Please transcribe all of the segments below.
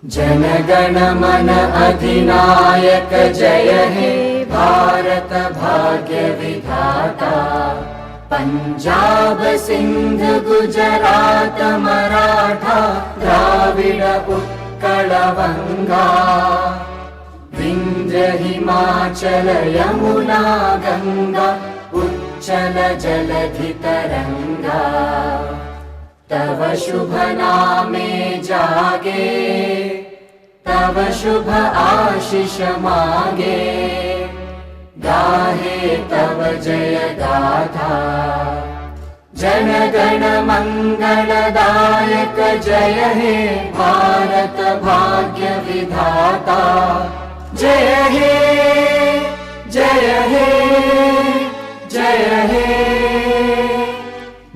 जनगण मन अधिनायक जय हे भारत भाग्य विधाता। पंजाब सिंध गुजरात मराठा द्राविड उत्कल बंगा। विंध्य हिमाचल यमुना गंगा उच्चल जलधि तरंगा। तव शुभ नामे जागे तव शुभ आशीष मागे। गाहे तव जय गाथा जन गण मंगलदायक जय हे भारत भाग्य विधाता। जय हे जय हे जय हे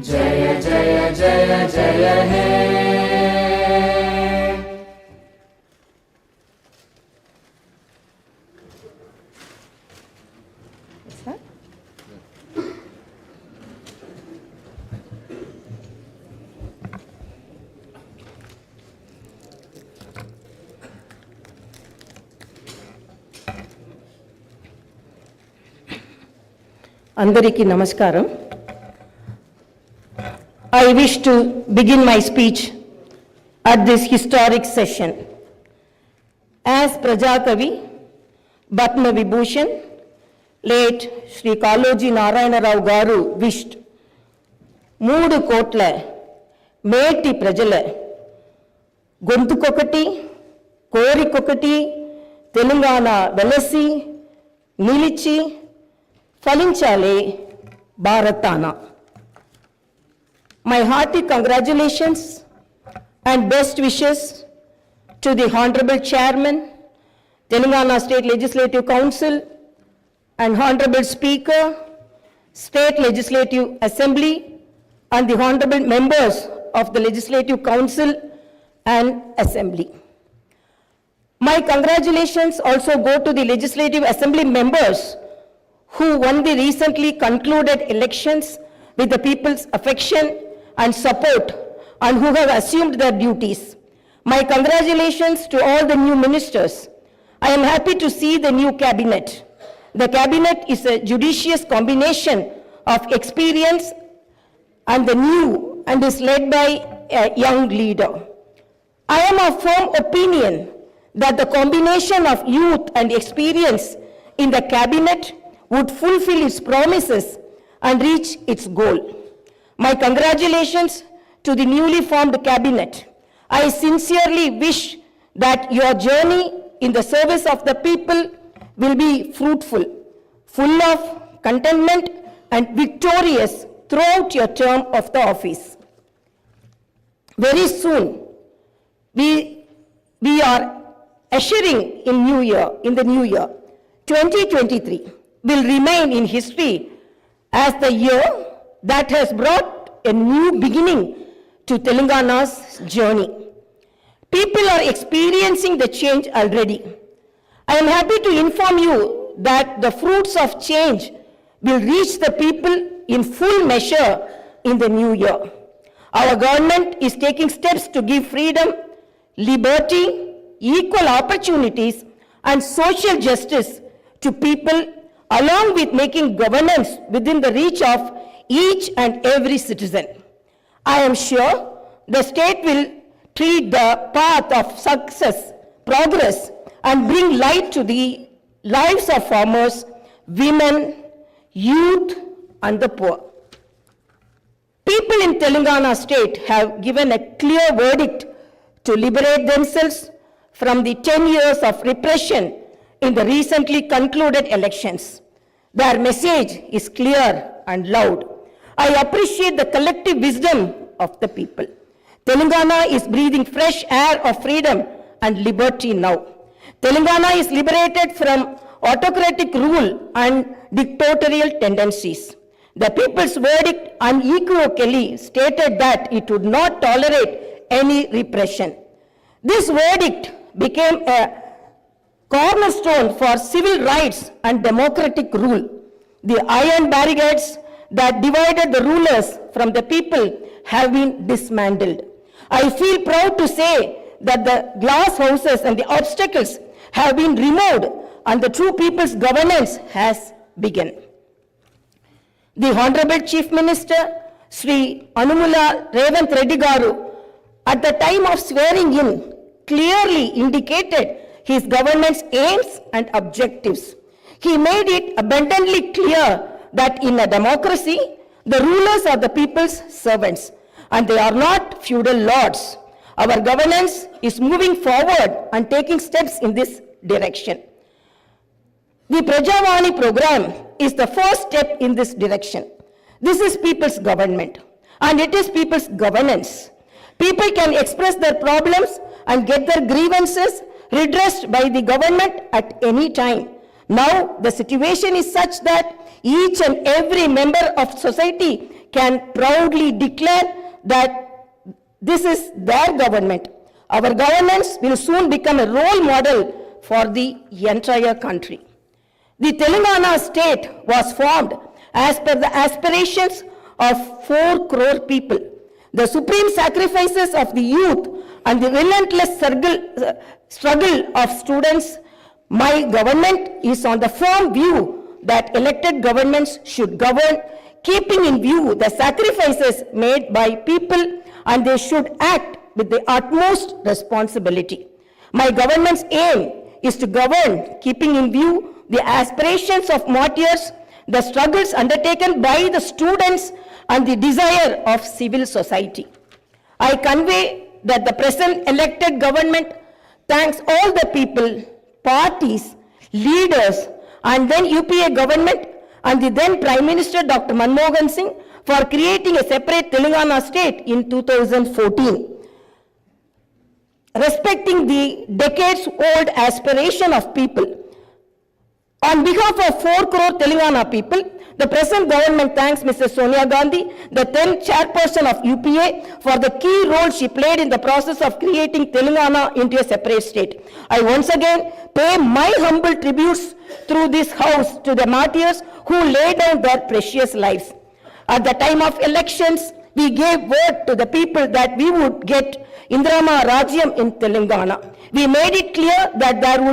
जय जय जय जय हे। Andariki Namaskaram. I wish to begin my speech at this historic session. As Prajakavi, Batma Vibhushan, late Sri Kaloji Narayana Rao Garu wished, Moodu Kotla, Meti Prajala, Gontukokati, Korikokati, Telangana Velasi, Nilichi, Falinchale, Bharatana. My hearty congratulations and best wishes to the Honorable Chairman, Telangana State Legislative Council, and Honorable Speaker, State Legislative Assembly, and the Honorable Members of the Legislative Council and Assembly. My congratulations also go to the Legislative Assembly members who won the recently concluded elections with the people's affection and support and who have assumed their duties. My congratulations to all the new ministers. I am happy to see the new cabinet. The cabinet is a judicious combination of experience and the new and is led by a young leader. I am of firm opinion that the combination of youth and experience in the cabinet would fulfill its promises and reach its goal. My congratulations to the newly formed cabinet. I sincerely wish that your journey in the service of the people will be fruitful, full of contentment and victorious throughout your term of the office. Very soon, we are ushering in the new year. 2023 will remain in history as the year that has brought a new beginning to Telangana's journey. People are experiencing the change already. I am happy to inform you that the fruits of change will reach the people in full measure in the new year. Our government is taking steps to give freedom, liberty, equal opportunities, and social justice to people, along with making governance within the reach of each and every citizen. I am sure the state will tread the path of success, progress, and bring light to the lives of farmers, women, youth, and the poor. People in Telangana state have given a clear verdict to liberate themselves from the 10 years of repression in the recently concluded elections. Their message is clear and loud. I appreciate the collective wisdom of the people. Telangana is breathing fresh air of freedom and liberty now. Telangana is liberated from autocratic rule and dictatorial tendencies. The people's verdict unequivocally stated that it would not tolerate any repression. This verdict became a cornerstone for civil rights and democratic rule. The iron barricades that divided the rulers from the people have been dismantled. I feel proud to say that the glass houses and the obstacles have been removed and the true people's governance has begun. The Honorable Chief Minister, Sri Anumula Revanth Reddy Garu, at the time of swearing in, clearly indicated his government's aims and objectives. He made it abundantly clear that in a democracy, the rulers are the people's servants and they are not feudal lords. Our governance is moving forward and taking steps in this direction. The Prajavani program is the first step in this direction. This is people's government and it is people's governance. People can express their problems and get their grievances redressed by the government at any time. Now the situation is such that each and every member of society can proudly declare that this is their government. Our governance will soon become a role model for the entire country. The Telangana state was formed as per the aspirations of 4 crore people. The supreme sacrifices of the youth and the relentless struggle of students, my government is on the firm view that elected governments should govern, keeping in view the sacrifices made by people, and they should act with the utmost responsibility. My government's aim is to govern, keeping in view the aspirations of martyrs, the struggles undertaken by the students, and the desire of civil society. I convey that the present elected government thanks all the people, parties, leaders, and then UPA government and the then Prime Minister Dr. Manmohan Singh for creating a separate Telangana state in 2014. Respecting the decades-old aspiration of people, on behalf of 4 crore Telangana people, the present government thanks Mrs. Sonia Gandhi, the then chairperson of UPA, for the key role she played in the process of creating Telangana into a separate state. I once again pay my humble tributes through this house to the martyrs who laid down their precious lives. At the time of elections, we gave word to the people that we would get Indrama Rajyam in Telangana. We made it clear that there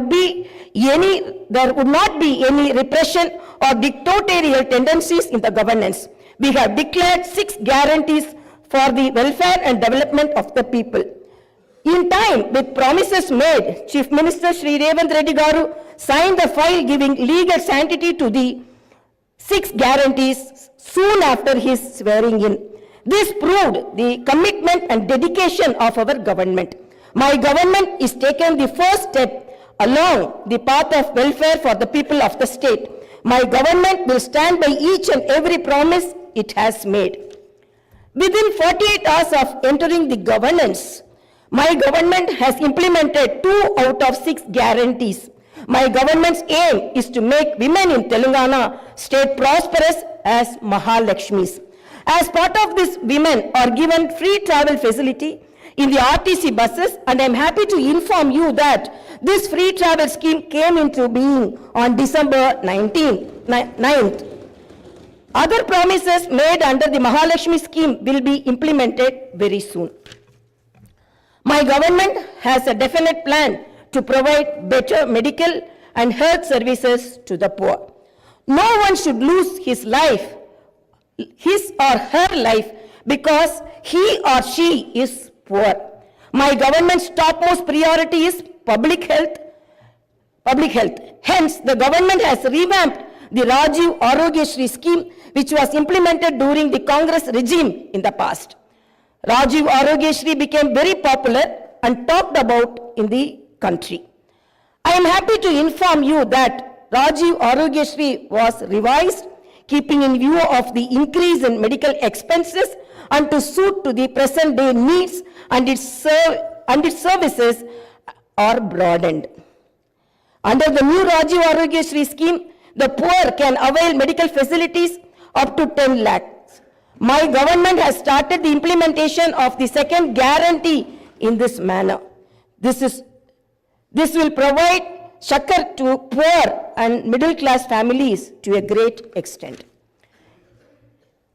would not be any repression or dictatorial tendencies in the governance. We have declared 6 guarantees for the welfare and development of the people. In time, with promises made, Chief Minister Sri Revanth Reddy Garu signed the file giving legal sanctity to the 6 guarantees soon after his swearing in. This proved the commitment and dedication of our government. My government is taking the first step along the path of welfare for the people of the state. My government will stand by each and every promise it has made. Within 48 hours of entering the governance, my government has implemented 2 out of 6 guarantees. My government's aim is to make women in Telangana state prosperous as Mahalakshmis. As part of this, women are given free travel facility in the RTC buses, and I am happy to inform you that this free travel scheme came into being on December 9th. Other promises made under the Mahalakshmi scheme will be implemented very soon. My government has a definite plan to provide better medical and health services to the poor. No one should lose his or her life because he or she is poor. My government's topmost priority is public health. Hence, the government has revamped the Rajiv Arogyashri scheme, which was implemented during the Congress regime in the past. Rajiv Arogyashri became very popular and talked about in the country. I am happy to inform you that Rajiv Arogyashri was revised, keeping in view of the increase in medical expenses and to suit to the present day needs, and its services are broadened. Under the new Rajiv Arogyashri scheme, the poor can avail medical facilities up to 10 lakhs. My government has started the implementation of the second guarantee in this manner. This will provide Shakar to poor and middle class families to a great extent.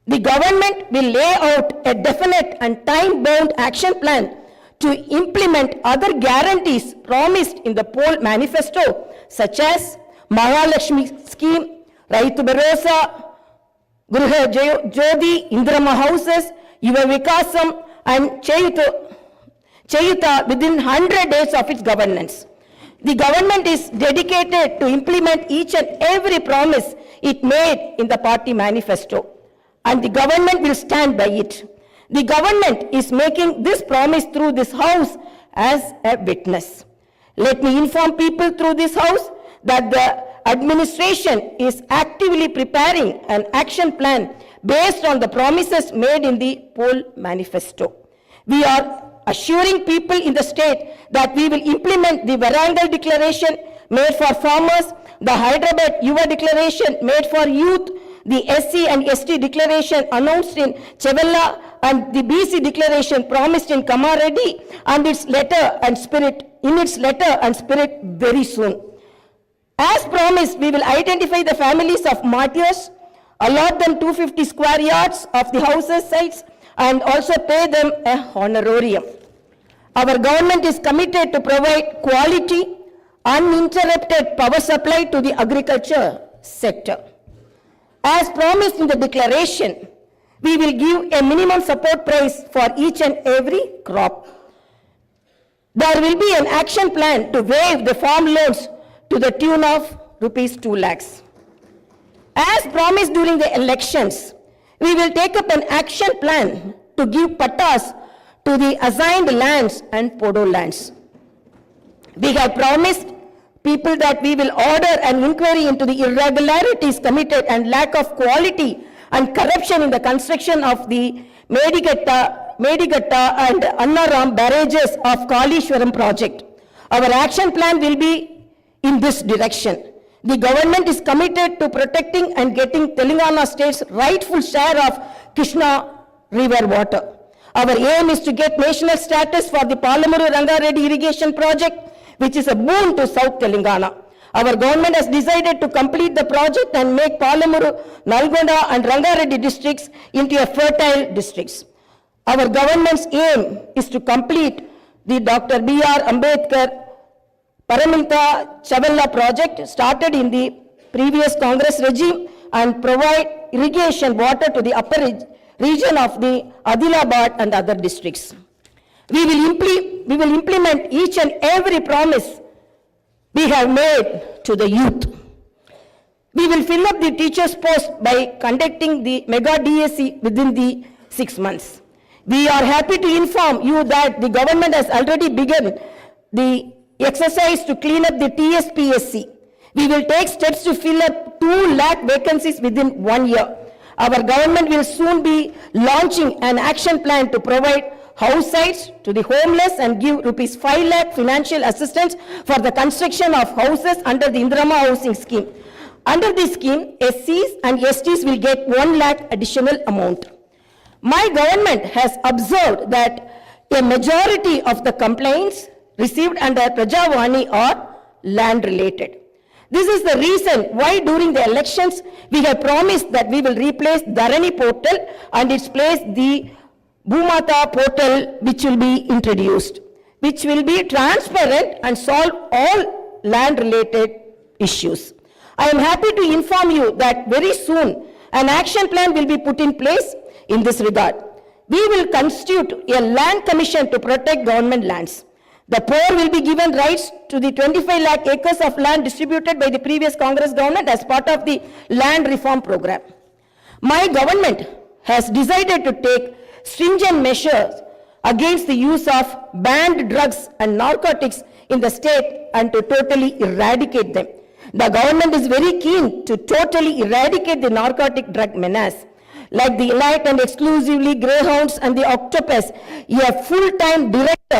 The government will lay out a definite and time-bound action plan to implement other guarantees promised in the poll manifesto, such as Mahalakshmi scheme, Raitu Bharosa, Griha Jyoti, Indrama houses, Yuva Vikasam, and Chayuta within 100 days of its governance. The government is dedicated to implement each and every promise it made in the party manifesto, and the government will stand by it. The government is making this promise through this house as a witness. Let me inform people through this house that the administration is actively preparing an action plan based on the promises made in the poll manifesto. We are assuring people in the state that we will implement the Varangal declaration made for farmers, the Hyderabad Yuva declaration made for youth, the SC and ST declaration announced in Chevella, and the BC declaration promised in Kamareddy, and its letter and spirit very soon. As promised, we will identify the families of martyrs, allot them 250 square yards of the houses sites, and also pay them a honorarium. Our government is committed to provide quality, uninterrupted power supply to the agriculture sector. As promised in the declaration, we will give a minimum support price for each and every crop. There will be an action plan to waive the farm loans to the tune of rupees 2 lakhs. As promised during the elections, we will take up an action plan to give pattas to the assigned lands and podo lands. We have promised people that we will order an inquiry into the irregularities committed and lack of quality and corruption in the construction of the Medigatta and Annaram barrages of Kalishwaram project. Our action plan will be in this direction. The government is committed to protecting and getting Telangana state's rightful share of Krishna river water. Our aim is to get national status for the Palamuru Rangareddy irrigation project, which is a boon to South Telangana. Our government has decided to complete the project and make Palamuru, Nalgonda and Rangareddy districts into a fertile districts. Our government's aim is to complete the Dr. B.R. Ambedkar Paramita Chavella project started in the previous Congress regime and provide irrigation water to the upper region of the Adilabad and other districts. We will implement each and every promise we have made to the youth. We will fill up the teachers' post by conducting the mega DSC within the 6 months. We are happy to inform you that the government has already begun the exercise to clean up the TSPSC. We will take steps to fill up 2 lakh vacancies within 1 year. Our government will soon be launching an action plan to provide house sites to the homeless and give rupees 5 lakh financial assistance for the construction of houses under the Indrama housing scheme. Under this scheme, SCs and STs will get 1 lakh additional amount. My government has observed that a majority of the complaints received under Prajavani are land related. This is the reason why during the elections we have promised that we will replace Dharani portal and its place the Bhumata portal, which will be introduced, which will be transparent and solve all land related issues. I am happy to inform you that very soon an action plan will be put in place in this regard. We will constitute a land commission to protect government lands. The poor will be given rights to the 25 lakh acres of land distributed by the previous Congress government as part of the land reform program. My government has decided to take stringent measures against the use of banned drugs and narcotics in the state and to totally eradicate them. The government is very keen to totally eradicate the narcotic drug menace. Like the elite and exclusively greyhounds and the octopus, a full-time director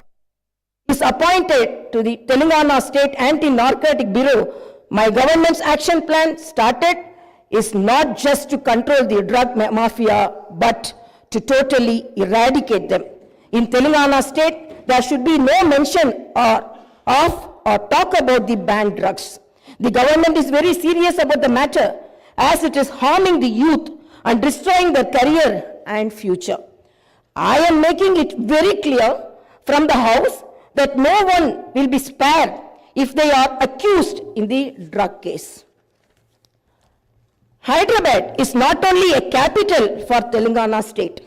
is appointed to the Telangana State Anti-Narcotic Bureau. My government's action plan started is not just to control the drug mafia, but to totally eradicate them. In Telangana State, there should be no mention of or talk about the banned drugs. The government is very serious about the matter as it is harming the youth and destroying their career and future. I am making it very clear from the house that no one will be spared if they are accused in the drug case. Hyderabad is not only a capital for Telangana state,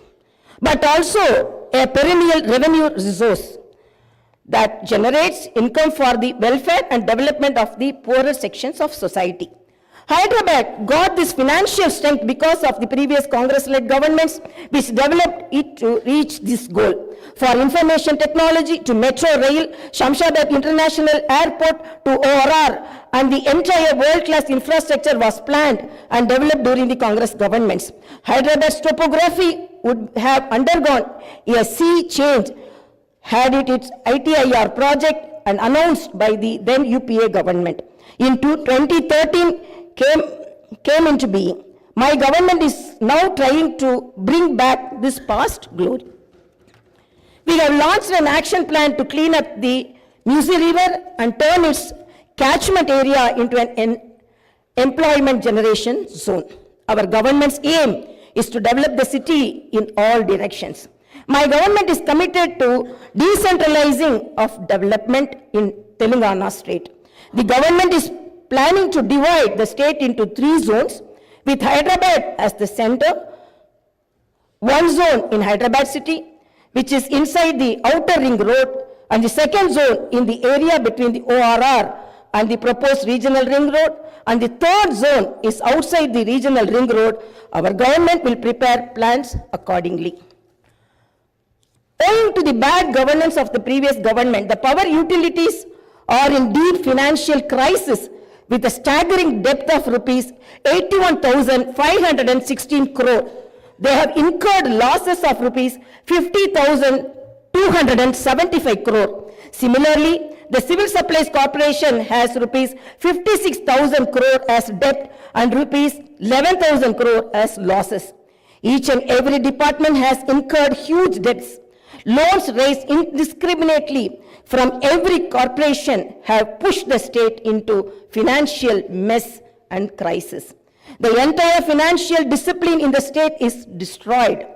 but also a perennial revenue resource that generates income for the welfare and development of the poorer sections of society. Hyderabad got this financial strength because of the previous Congress-led governments which developed it to reach this goal. For information technology to Metro Rail, Shamshabad International Airport to ORR, and the entire world-class infrastructure was planned and developed during the Congress governments. Hyderabad's topography would have undergone a sea change had it its ITIR project and announced by the then UPA government. In 2013 came into being. My government is now trying to bring back this past glory. We have launched an action plan to clean up the Musi River and turn its catchment area into an employment generation zone. Our government's aim is to develop the city in all directions. My government is committed to decentralizing of development in Telangana state. The government is planning to divide the state into 3 zones with Hyderabad as the center. One zone in Hyderabad city, which is inside the outer ring road, and the second zone in the area between the ORR and the proposed regional ring road, and the third zone is outside the regional ring road. Our government will prepare plans accordingly. Owing to the bad governance of the previous government, the power utilities are in deep financial crisis with a staggering debt of rupees 81,516 crore. They have incurred losses of rupees 50,275 crore. Similarly, the Civil Supplies Corporation has rupees 56,000 crore as debt and rupees 11,000 crore as losses. Each and every department has incurred huge debts. Loans raised indiscriminately from every corporation have pushed the state into financial mess and crisis. The entire financial discipline in the state is destroyed.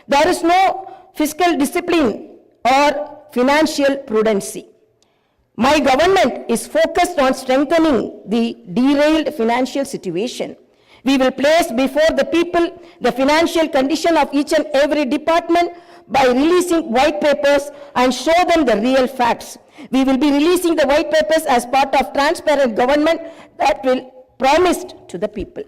There is no fiscal discipline or financial prudency. My government is focused on strengthening the derailed financial situation. We will place before the people the financial condition of each and every department by releasing white papers and show them the real facts. We will be releasing the white papers as part of transparent government that will promised to the people.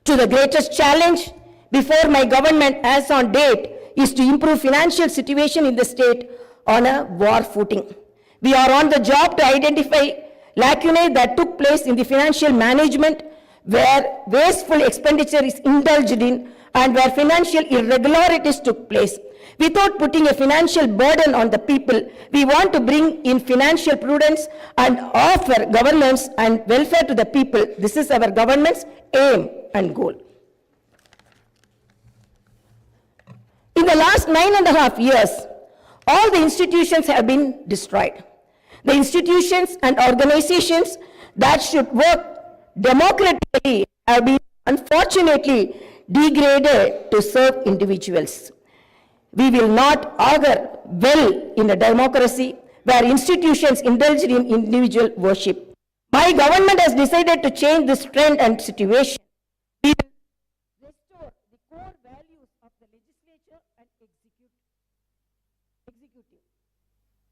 To the greatest challenge before my government as on date is to improve financial situation in the state on a war footing. We are on the job to identify lacunae that took place in the financial management where wasteful expenditure is indulged in and where financial irregularities took place. Without putting a financial burden on the people, we want to bring in financial prudence and offer governance and welfare to the people. This is our government's aim and goal. In the last 9.5 years, all the institutions have been destroyed. The institutions and organizations that should work democratically have been unfortunately degraded to serve individuals. We will not augur well in a democracy where institutions indulge in individual worship. My government has decided to change this trend and situation. We will restore the core values of the legislature and executive.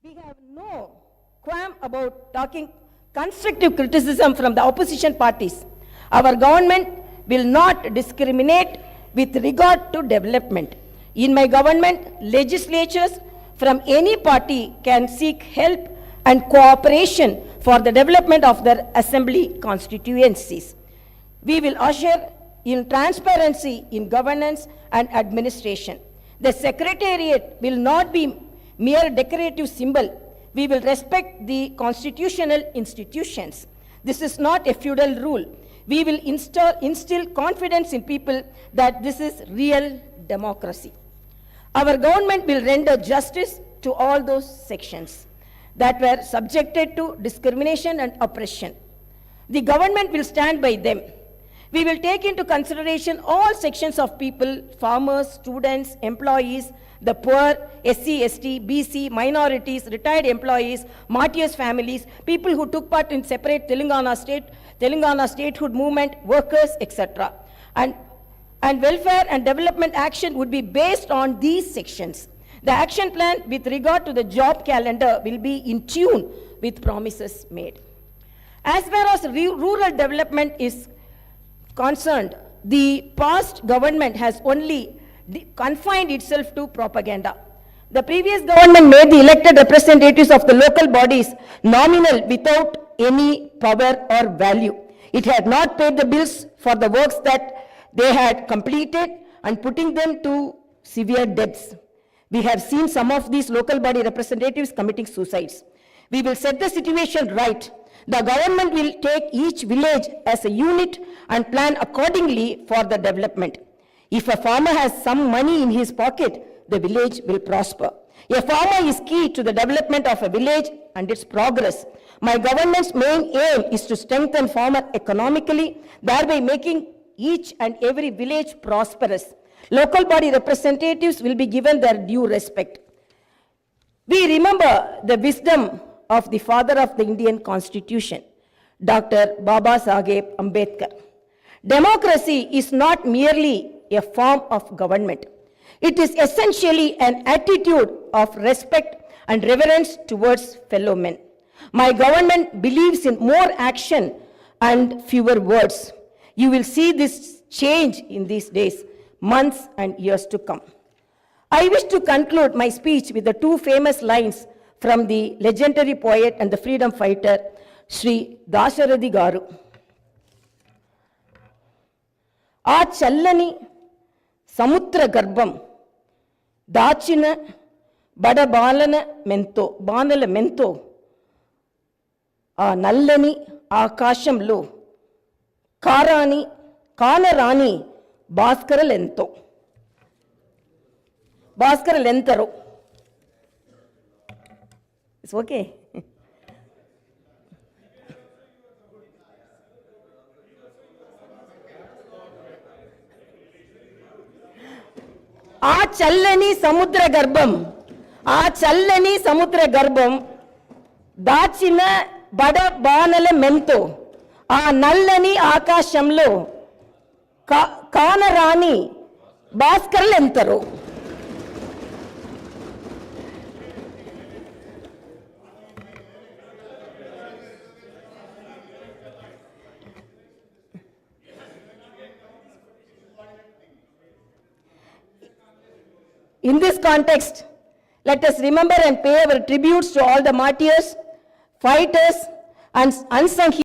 We have no qualm about talking constructive criticism from the opposition parties. Our government will not discriminate with regard to development. In my government, legislatures from any party can seek help and cooperation for the development of their assembly constituencies. We will usher in transparency in governance and administration. The secretariat will not be mere decorative symbol. We will respect the constitutional institutions. This is not a feudal rule. We will instill confidence in people that this is real democracy. Our government will render justice to all those sections that were subjected to discrimination and oppression. The government will stand by them. We will take into consideration all sections of people, farmers, students, employees, the poor, SC, ST, BC, minorities, retired employees, martyrs' families, people who took part in separate Telangana statehood movement, workers, etc. And welfare and development action would be based on these sections. The action plan with regard to the job calendar will be in tune with promises made. As far as rural development is concerned, the past government has only confined itself to propaganda. The previous government made the elected representatives of the local bodies nominal without any power or value. It had not paid the bills for the works that they had completed and putting them to severe debts. We have seen some of these local body representatives committing suicides. We will set the situation right. The government will take each village as a unit and plan accordingly for the development. If a farmer has some money in his pocket, the village will prosper. A farmer is key to the development of a village and its progress. My government's main aim is to strengthen farmer economically, thereby making each and every village prosperous. Local body representatives will be given their due respect. We remember the wisdom of the father of the Indian Constitution, Dr. Baba Saheb Ambedkar. Democracy is not merely a form of government. It is essentially an attitude of respect and reverence towards fellow men. My government believes in more action and fewer words. You will see this change in these days, months and years to come. I wish to conclude my speech with the two famous lines from the legendary poet and the freedom fighter, Sri Dasharathy Garu. ఆ చల్లని సముద్ర గర్భం దాచిన బడబాలన మెంతో బాణల మెంతో ఆ నల్లని ఆకాశంలో కానరాని భాస్కరలెంతరో. It's okay. ఆ చల్లని సముద్ర గర్భం దాచిన బడబానల మెంతో ఆ నల్లని ఆకాశంలో కానరాని భాస్కరులెంతరో. In this context, let us remember and pay our tributes to all the martyrs, fighters, and unsung